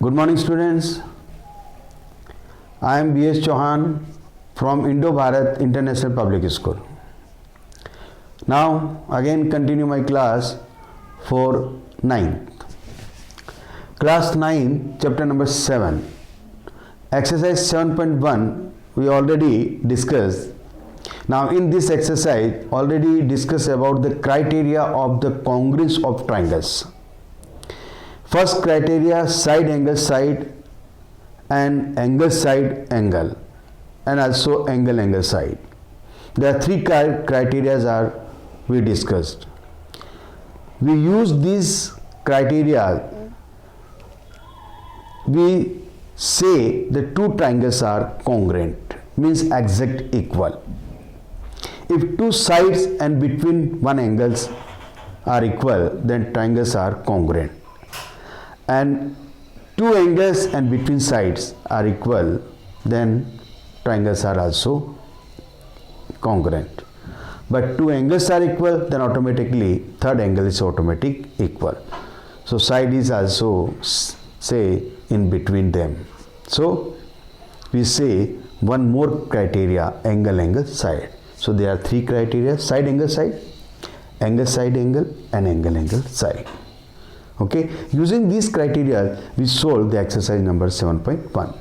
Good morning students. I am B.S. Chauhan from Indo-Bharat International Public School. Now again continue my class for 9th. Class 9 chapter number 7. Exercise 7.1 we already discussed. Now in this exercise already discussed about the criteria of the congruence of triangles. First criteria, side angle side and angle side angle and also angle angle side. There are three criteria are we discussed. We use these criteria. We say the two triangles are congruent, means exact equal. If two sides and between one angles are equal, then triangles are congruent. And two angles and between sides are equal, then triangles are also congruent. But two angles are equal, then automatically third angle is automatic equal. So side is also say in between them. So we say one more criteria, angle angle side. So there are three criteria, side angle side angle and angle angle side. Okay, using these criteria we solve the exercise number 7.1.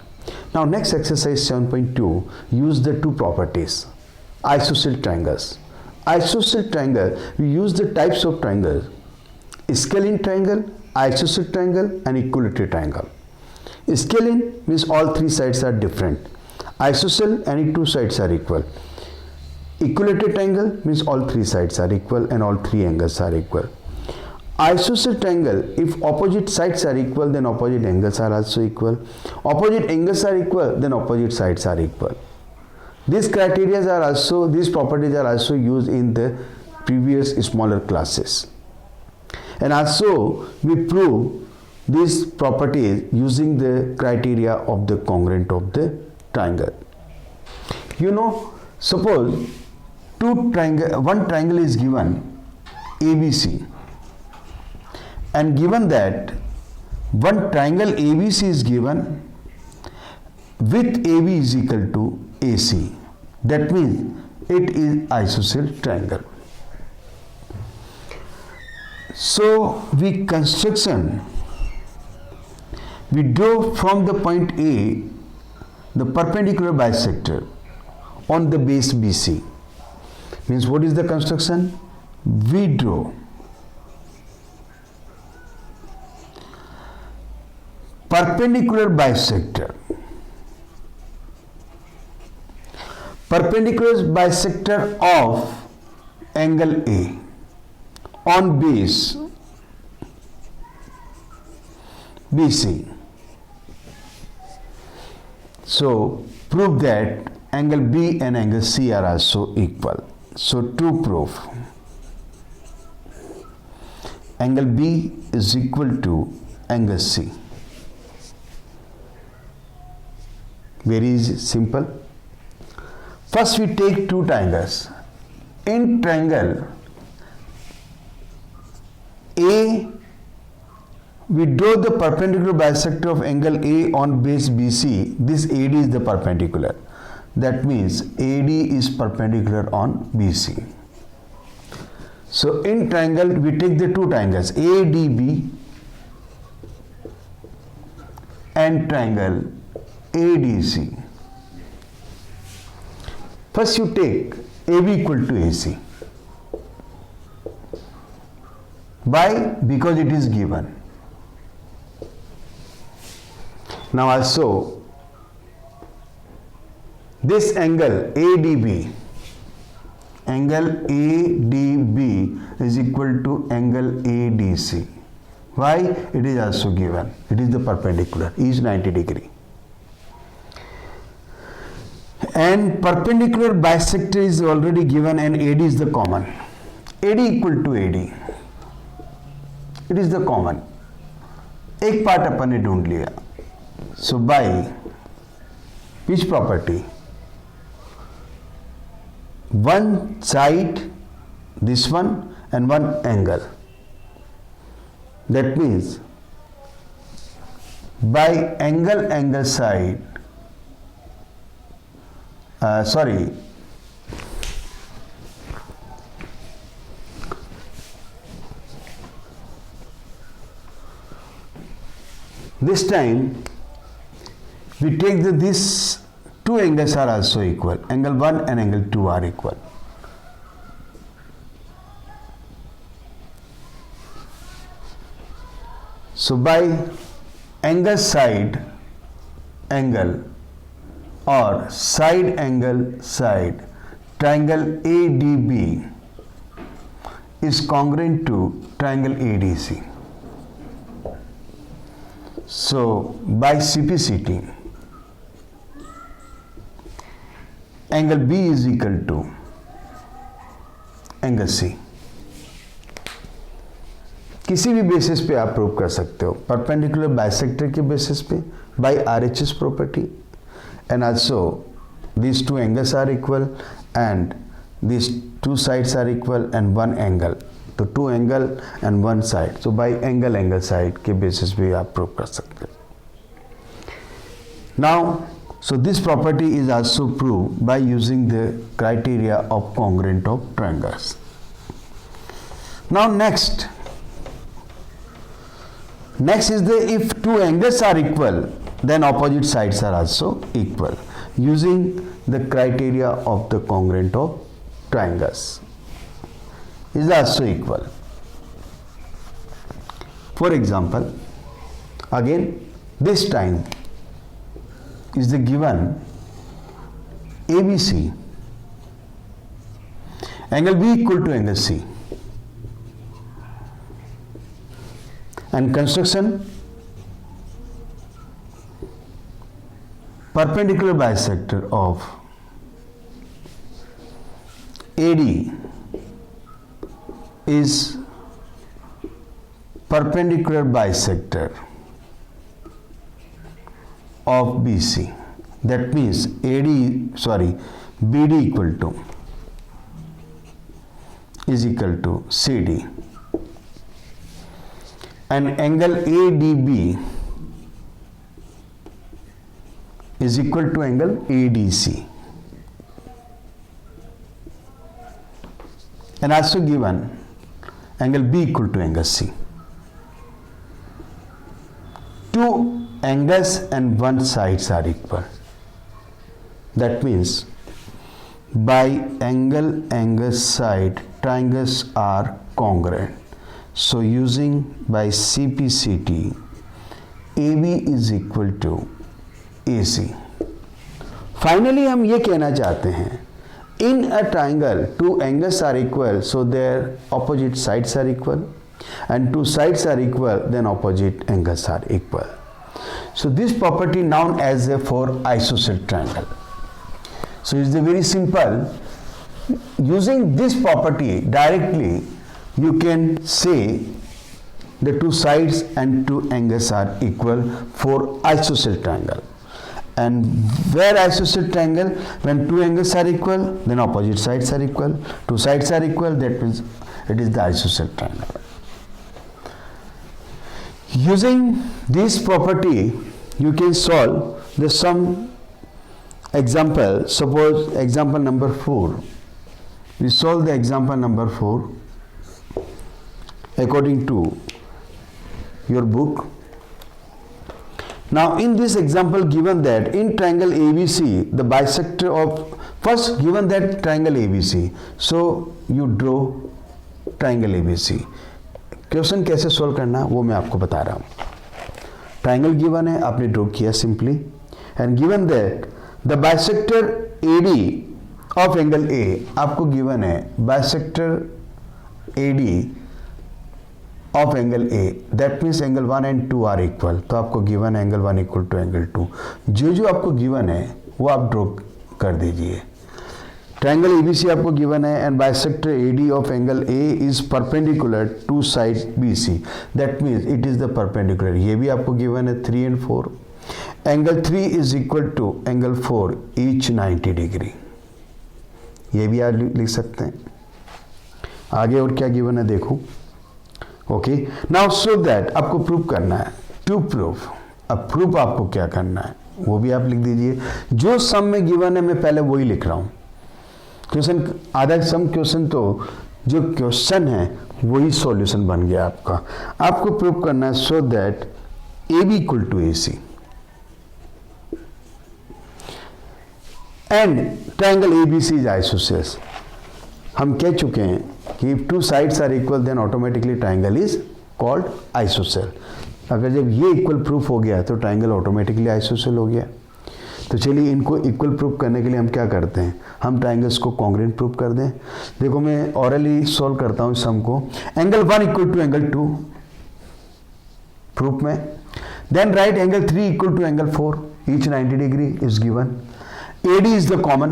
Now next exercise 7.2, use the two properties. Isosceles triangles. Isosceles triangle, we use the types of triangles: scalene triangle, isosceles triangle and equilateral triangle. Scalene means all three sides are different. Isosceles, any two sides are equal. Equilateral triangle means all three sides are equal and all three angles are equal. Isosceles triangle, if opposite sides are equal, then opposite angles are also equal. Opposite angles are equal, then opposite sides are equal. These criteria are also, these properties are also used in the previous smaller classes. And also we prove these properties using the criteria of the congruent of the triangle. You know, suppose one triangle is given ABC, and given that one triangle ABC is given with AB is equal to AC, that means it is isosceles triangle. So we draw from the point A the perpendicular bisector on the base BC. Means what is the construction? We draw perpendicular bisector of angle A on base BC. So prove that angle B and angle C are also equal. So to prove angle B is equal to angle C. Very simple. First we take two triangles. In triangle A, we draw the perpendicular bisector of angle A on base BC. This AD is the perpendicular. That means AD is perpendicular on BC. So in triangle we take the two triangles ADB and triangle ADC. First you take AB equal to AC. Why? Because it is given. Now also this angle ADB is equal to angle ADC. Why? It is also given. It is the perpendicular. E is 90 degree. And perpendicular bisector is already given and AD is the common. AD equal to AD. It is the common. एक part अपन ने ढूंढ लिया. So by which property? One side, this one, and one angle. That means by angle side, this time we take these two angles are also equal, angle 1 and angle 2 are equal. So by angle side angle or side angle side, triangle ADB is congruent to triangle ADC. So by CPCT, angle B is equal to angle C. किसी भी basis पे आप prove कर सकते हो, perpendicular bisector के basis पे, by RHS property, and also these two angles are equal and these two sides are equal and one angle, तो two angle and one side, so by angle side के basis पे आप prove कर सकते हो. Now so this property is also proved by using the criteria of congruent of triangles. Now next is the if two angles are equal, then opposite sides are also equal, using the criteria of the congruent of triangles is also equal. For example, again this time is the given ABC, angle B equal to angle C, and construction perpendicular bisector of AD is perpendicular bisector of BC. That means BD is equal to CD, and angle ADB is equal to angle ADC, and also given angle B equal to angle C. Two angles and one sides are equal. That means by angle side triangles are congruent. So using by CPCT, AB is equal to AC. Finally हम ये कहना चाहते हैं, in a triangle two angles are equal, so their opposite sides are equal, and two sides are equal, then opposite angles are equal. So this property known as a for isosceles triangle. So it's very simple. Using this property directly, you can say the two sides and two angles are equal for isosceles triangle. And where isosceles triangle, when two angles are equal, then opposite sides are equal, two sides are equal, that means it is the isosceles triangle. Using this property, you can solve the some example. Suppose example number 4. We solve the example number 4 according to your book. Now in this example given that in triangle ABC, the bisector of, first given that triangle ABC, so you draw triangle ABC. Question कैसे solve करना वो मैं आपको बता रहा हूँ. Triangle given है, आपने ड्रॉ किया simply, and given that the bisector AD of angle A, आपको गिवन है bisector AD of angle A, that means angle 1 and 2 are equal, तो आपको गिवन है एंगल 1 इक्वल टू एंगल 2. जो आपको गिवन है वो आप ड्रॉ कर दीजिए. ट्रायंगल ABC आपको गिवन है and bisector AD of angle A is perpendicular to side BC, that means it is the perpendicular. ये भी आपको गिवन है 3 and 4. Angle 3 is equal to angle 4 each 90 degree. ये भी आप लिख सकते हैं. आगे और क्या गिवन है देखो. ओके, नाउ सो दैट आपको प्रूव करना है. टू प्रूव अब प्रूफ आपको क्या करना है वो भी आप लिख दीजिए। जो सम में गिवन है मैं पहले वही लिख रहा हूं। क्वेश्चन आधा सम क्वेश्चन तो जो क्वेश्चन है वही सॉल्यूशन बन गया आपका। आपको प्रूव करना है so that A B equal to A C and triangle A B C is isosceles. हम कह चुके हैं कि if two sides are equal then automatically triangle is called isosceles. अगर जब ये इक्वल प्रूफ हो गया तो ट्रायंगल ऑटोमेटिकली आइसोसेल हो गया। तो चलिए इनको इक्वल प्रूफ करने के लिए हम क्या करते हैं, हम ट्रायंगल्स को कॉन्ग्रुएंट प्रूफ कर दें। देखो मैं ऑरली सॉल्व करता हूं सम को। Angle 1 equal to angle 2 proof में, then right angle 3 equal to angle 4 each 90 degree is given. AD is the common,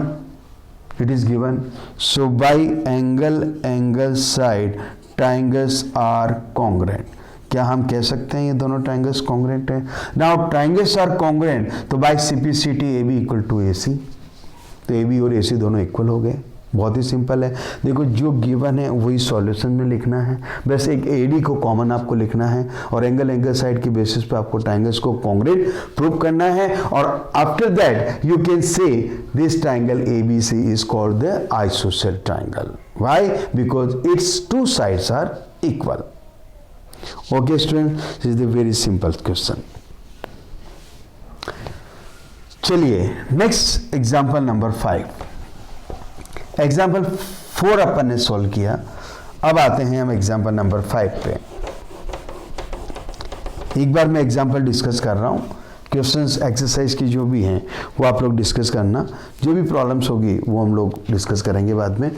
it is given. So by angle side triangles are congruent. क्या हम कह सकते हैं ये दोनों ट्रायंगल्स कॉन्ग्रुएंट हैं? Now triangles are congruent तो by simplicity AB equal to AC, तो AB और AC दोनों इक्वल हो गए। बहुत ही सिंपल है। देखो जो गिवन है वही सॉल्यूशन में लिखना है, बस एक AD को कॉमन आपको लिखना है और एंगल साइड की बेसिस पे आपको ट्रायंगल्स को कॉन्ग्रुएंट प्रूव करना है। और after that you can say this triangle ABC is called the isosceles triangle. Why? Because its two sides are equal. Okay student, this is the very simple question. चलिए next example number 5। Example 4 अपन ने solve किया, अब आते हैं हम example number 5 पे। एक बार मैं एग्जाम्पल डिस्कस कर रहा हूँ, क्वेश्चंस एक्सरसाइज की जो भी हैं वो आप लोग डिस्कस करना, जो भी प्रॉब्लम्स होगी वो हम लोग डिस्कस करेंगे बाद में।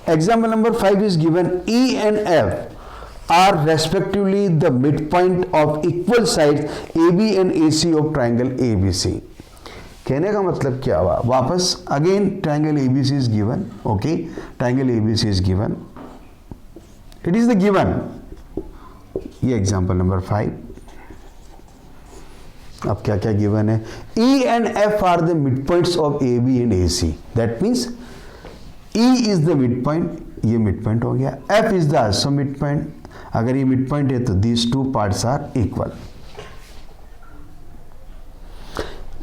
Example number 5 is given E and F are respectively the mid point of equal side AB and AC of triangle ABC। कहने का मतलब क्या हुआ, वापस again triangle ABC is given. Okay, triangle ABC is given, it is the given. ये example number 5। अब क्या क्या गिवन है? E and F are the mid points of AB and AC। That means E is the mid point, ये mid point हो गया। F is the also mid point. अगर ये मिड पॉइंट है तो these two parts are equal.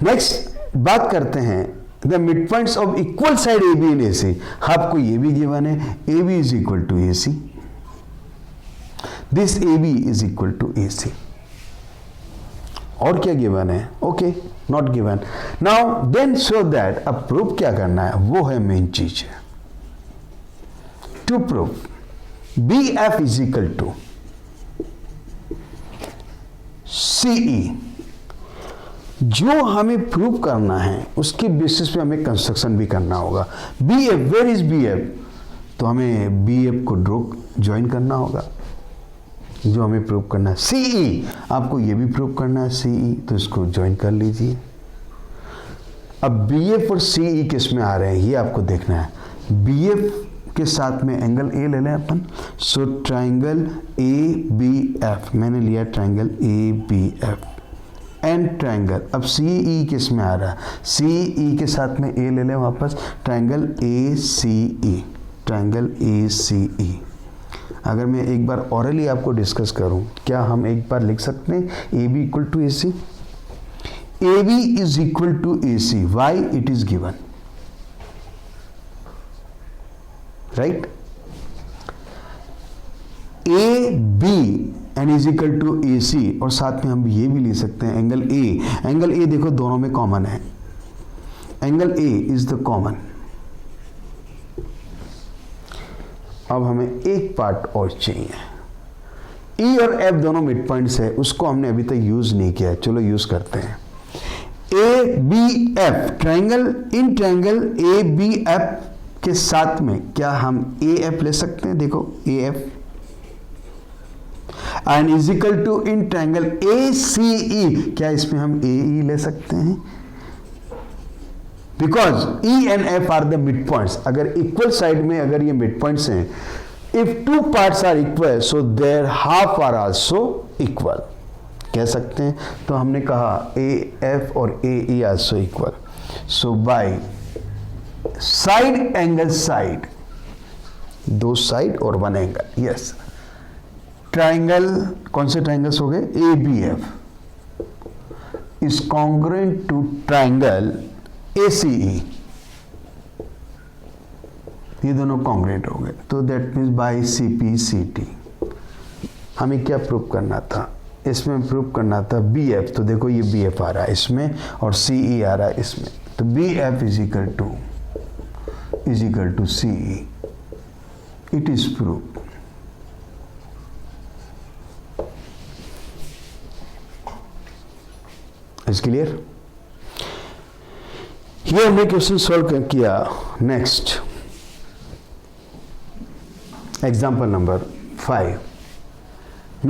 Next बात करते हैं the mid points of equal side AB and AC। आपको ये भी गिवन है AB is equal to AC, this AB is equal to AC। और क्या गिवन है? Okay, not given. Now then show that, अब प्रूफ क्या करना है वो है मेन चीज। To proof BF is equal to CE। जो हमें प्रूव करना है उसके बेसिस पे हमें कंस्ट्रक्शन भी करना होगा। BF, where is BF? तो हमें BF को ड्रॉ ज्वाइन करना होगा, जो हमें प्रूव करना है। CE, आपको ये भी प्रूव करना है CE, तो इसको ज्वाइन कर लीजिए। अब BF और CE किस में आ रहे हैं ये आपको देखना है। BF के साथ में एंगल A ले लें अपन, सो ट्राइंगल ABF, मैंने लिया ट्राइंगल ABF एंड ट्रायंगल। अब CE किस में आ रहा है? CE के साथ में A ले लें वापस, ट्रायंगल ACE, ट्रायंगल ACE। अगर मैं एक बार ऑरली आपको डिस्कस करूं, क्या हम एक बार लिख सकते हैं AB equal to AC? AB is equal to AC, why? It is given, right? AB and is equal to AC, और साथ में हम ये भी ले सकते हैं एंगल A। एंगल A देखो दोनों में कॉमन है, angle A is the common. अब हमें एक पार्ट और चाहिए। E और F दोनों मिड पॉइंट्स है, उसको हमने अभी तक यूज नहीं किया है, चलो यूज करते हैं। ABF triangle, in triangle ABF के साथ में क्या हम AF ले सकते हैं? देखो AF and is equal to in triangle ACE, क्या इसमें हम AE ले सकते हैं? Because E and F are the mid points. अगर इक्वल साइड में अगर ये मिड पॉइंट्स हैं, if two parts are equal so their half are also equal, कह सकते हैं। तो हमने कहा AF और AE also equal, so by side angle side, दो साइड और वन एंगल, यस। ट्राइंगल, कौन से ट्राइंगल्स हो गए? ABF is congruent to triangle ACE. ये दोनों कॉन्ग्रेंट हो गए, तो दैट मीन्स बाय CPCT हमें क्या प्रूव करना था, इसमें प्रूव करना था BF, तो देखो ये BF आ रहा है इसमें और CE आ रहा है इसमें, तो BF is equal to CE. It is prove. Is clear? ये हमने क्वेश्चन सॉल्व किया. Next example number 5.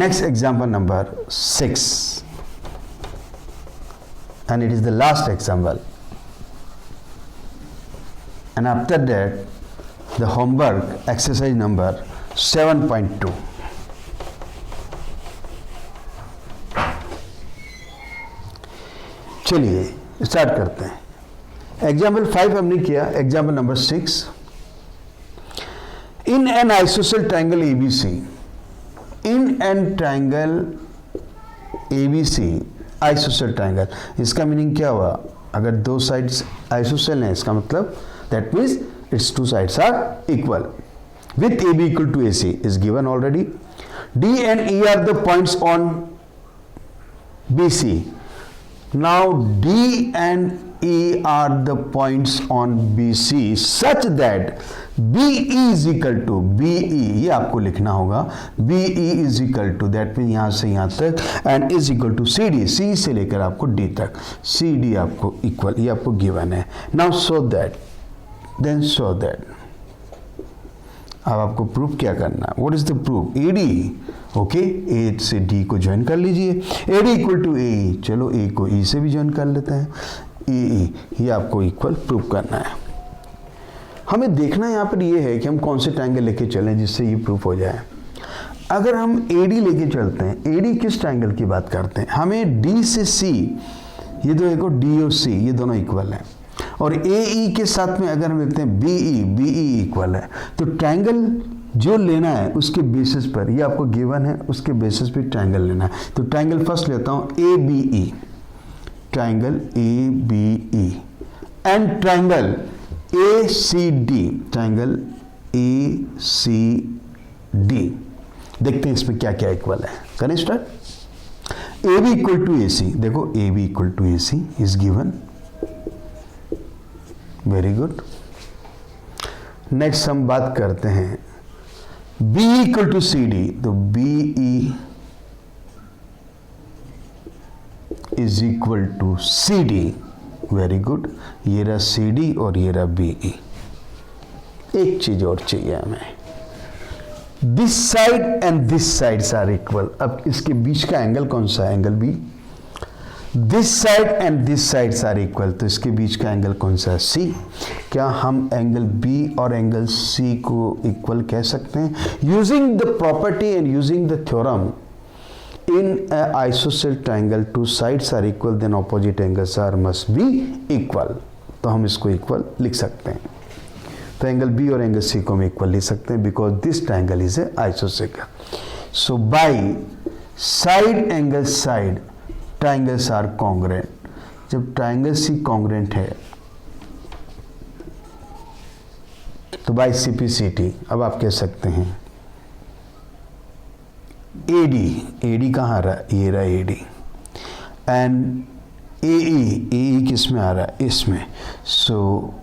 Next example number 6, and it is the last example, and after that the homework exercise number 7.2. चलिए start करते हैं. Example 5 हमने किया. Example number 6, in an isosceles triangle ABC, isosceles triangle, इसका meaning क्या हुआ? अगर दो साइड्स आइसोसेल हैं, इसका मतलब that means its two sides are equal with AB equal to AC is given already. D and E are the points on BC. Now D and E are the points on BC such that BE is equal to BE, ये आपको लिखना होगा, BE is equal to that mean यहाँ से यहाँ तक and is equal to CD, C से लेकर आपको D तक, CD आपको इक्वल, ये आपको गिवन है. Now show that, then show that. अब आपको प्रूफ क्या करना है? What is the proof? AD, okay, A से D को ज्वाइन कर लीजिए. AD इक्वल टू AE, चलो A को E से भी ज्वाइन कर लेते हैं. AE, ये आपको इक्वल प्रूव करना है. हमें देखना यहाँ पर ये है कि हम कौन से ट्रायंगल लेके चलें जिससे ये प्रूफ हो जाए. अगर हम AD लेके चलते हैं, AD किस ट्रायंगल की बात करते हैं? हमें D से C, ये दो देखो D और C ये दोनों इक्वल हैं, और AE के साथ में अगर हम लेते हैं BE इक्वल है. तो ट्रायंगल जो लेना है उसके बेसिस पर, ये आपको गिवन है, उसके बेसिस पे ट्रायंगल लेना है. तो ट्रायंगल फर्स्ट लेता हूँ ABE, triangle ABE and triangle ACD, triangle ACD. देखते हैं इसमें क्या क्या इक्वल है. करें start. AB equal to AC, देखो AB equal to AC is given. Very good. Next हम बात करते हैं BE इक्वल टू CD, तो BE is equal to CD. Very good. ये रहा CD और ये रहा BE. एक चीज और चाहिए हमें, this side and this sides are equal. अब इसके बीच का एंगल कौन सा है? Angle B. This side and this sides are equal, तो इसके बीच का एंगल कौन सा है? C. क्या हम एंगल B और एंगल C को इक्वल कह सकते हैं? Using the property and using the theorem, in a isosceles triangle two sides are equal then opposite angles are must be equal. तो हम इसको इक्वल लिख सकते हैं. तो एंगल B और एंगल C को हम इक्वल लिख सकते हैं because this triangle is a isosceles. So by side angle side triangles are congruent. जब ट्रायंगल C कॉन्ग्रुएंट है तो बाय CPCT अब आप कह सकते हैं AD कहाँ रहा? ये रहा AD एंड AE किस में आ रहा है? इसमें. So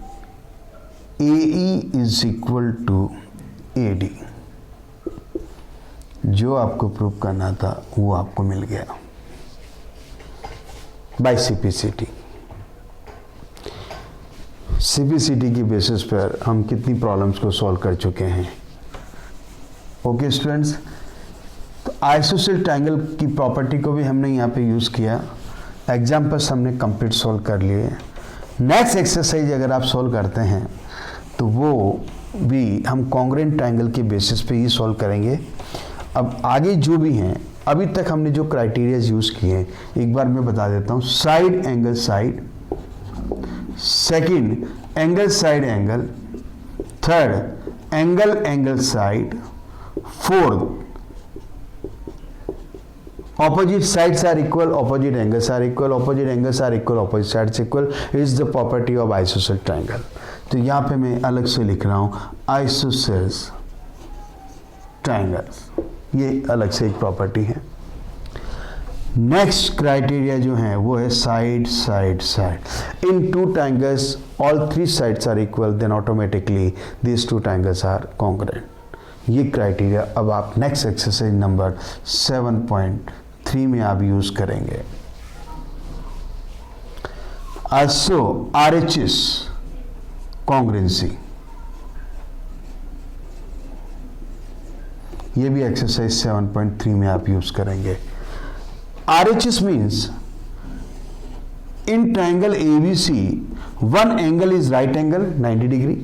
AE is equal to AD. जो आपको प्रूव करना था वो आपको मिल गया बाय CPCT. CPCT की बेसिस पर हम कितनी प्रॉब्लम्स को सॉल्व कर चुके हैं. ओके स्टूडेंट्स, तो आइसोसेल ट्रायंगल की प्रॉपर्टी को भी हमने यहाँ पे यूज़ किया. एग्जाम्पल्स हमने कंप्लीट सॉल्व कर लिए. नेक्स्ट एक्सरसाइज अगर आप सॉल्व करते हैं तो वो भी हम कॉन्ग्रुएंट ट्रायंगल के बेसिस पे ही सॉल्व करेंगे. अब आगे जो भी हैं, अभी तक हमने जो क्राइटेरियाज यूज़ किए हैं एक बार मैं बता देता हूँ. Side angle side, second angle side angle, third angle angle side, fourth opposite sides are equal, opposite angles are equal, opposite angles are equal, opposite sides equal is the property of isosceles triangle. तो यहाँ पे मैं अलग से लिख रहा हूँ isosceles triangles, ये अलग से एक प्रॉपर्टी है. नेक्स्ट क्राइटेरिया जो है वो है side side side. In two triangles all three sides are equal, then automatically this two triangles are congruent. ये क्राइटेरिया अब आप नेक्स्ट एक्सरसाइज नंबर 7.3 में आप यूज करेंगे. Also RHS कॉन्ग्रुएंसी, ये भी एक्सरसाइज 7.3 में आप यूज करेंगे. RHS means in triangle ABC one angle is right angle 90 degree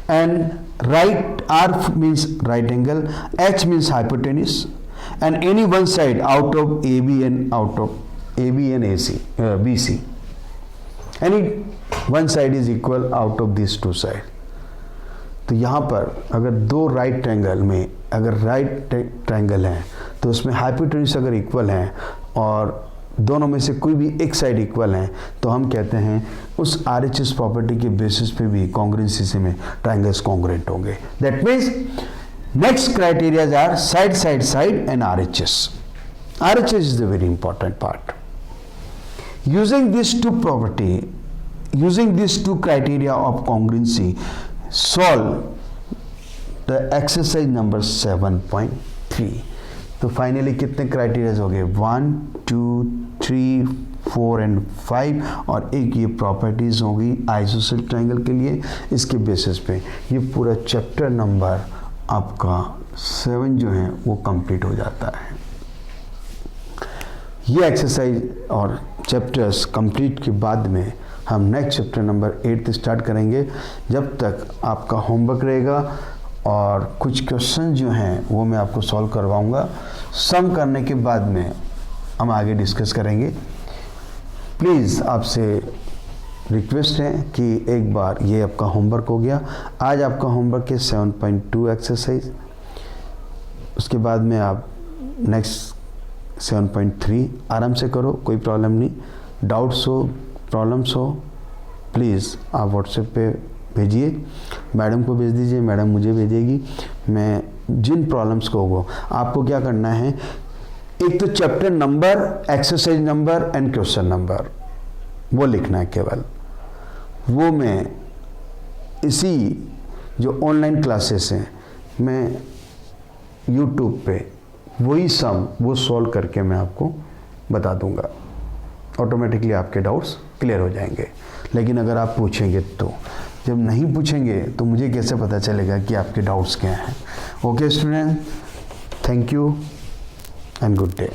and right R means right angle, H means hypotenuse and any one side out of AB and out of AB and BC, any one side is equal out of these two side. तो यहाँ पर अगर दो right triangle में अगर right triangle है तो उसमें हाइपोटेन्यूज अगर इक्वल हैं और दोनों में से कोई भी एक साइड इक्वल है तो हम कहते हैं उस RHS प्रॉपर्टी के बेसिस पे भी कॉन्ग्रुएंसी से में ट्रायंगल्स कॉन्ग्रुएंट होंगे. That means next criterias are side side side and RHS. RHS is the very important part. Using this two property, using this two criteria of congruency, solve the exercise number 7.3. तो finally कितने criterias हो गए? 1, 2, 3, 4 and 5 और एक ये properties होगी isosceles triangle के लिए. इसके बेसिस पे ये पूरा चैप्टर नंबर आपका 7 जो है वो कंप्लीट हो जाता है. ये एक्सरसाइज और चैप्टर्स कंप्लीट के बाद में हम नेक्स्ट चैप्टर नंबर 8 स्टार्ट करेंगे. जब तक आपका होमवर्क रहेगा और कुछ क्वेश्चन जो हैं वो मैं आपको सॉल्व करवाऊंगा. सम करने के बाद में हम आगे डिस्कस करेंगे. प्लीज़ आपसे रिक्वेस्ट है कि एक बार ये आपका होमवर्क हो गया. आज आपका होमवर्क है 7.2 एक्सरसाइज. उसके बाद में आप नेक्स्ट 7.3 आराम से करो, कोई प्रॉब्लम नहीं. डाउट्स हो, प्रॉब्लम्स हो, प्लीज़ आप व्हाट्सएप पे भेजिए. मैडम को भेज दीजिए, मैडम मुझे भेजेगी. मैं जिन प्रॉब्लम्स को होगा आपको क्या करना है, एक तो chapter number, exercise number and question number वो लिखना है केवल. वो मैं इसी जो ऑनलाइन क्लासेस हैं मैं यूट्यूब पे वही सम वो सॉल्व करके मैं आपको बता दूंगा. ऑटोमेटिकली आपके डाउट्स क्लियर हो जाएंगे. लेकिन अगर आप पूछेंगे तो, जब नहीं पूछेंगे तो मुझे कैसे पता चलेगा कि आपके डाउट्स क्या हैं. Okay student, thank you and good day.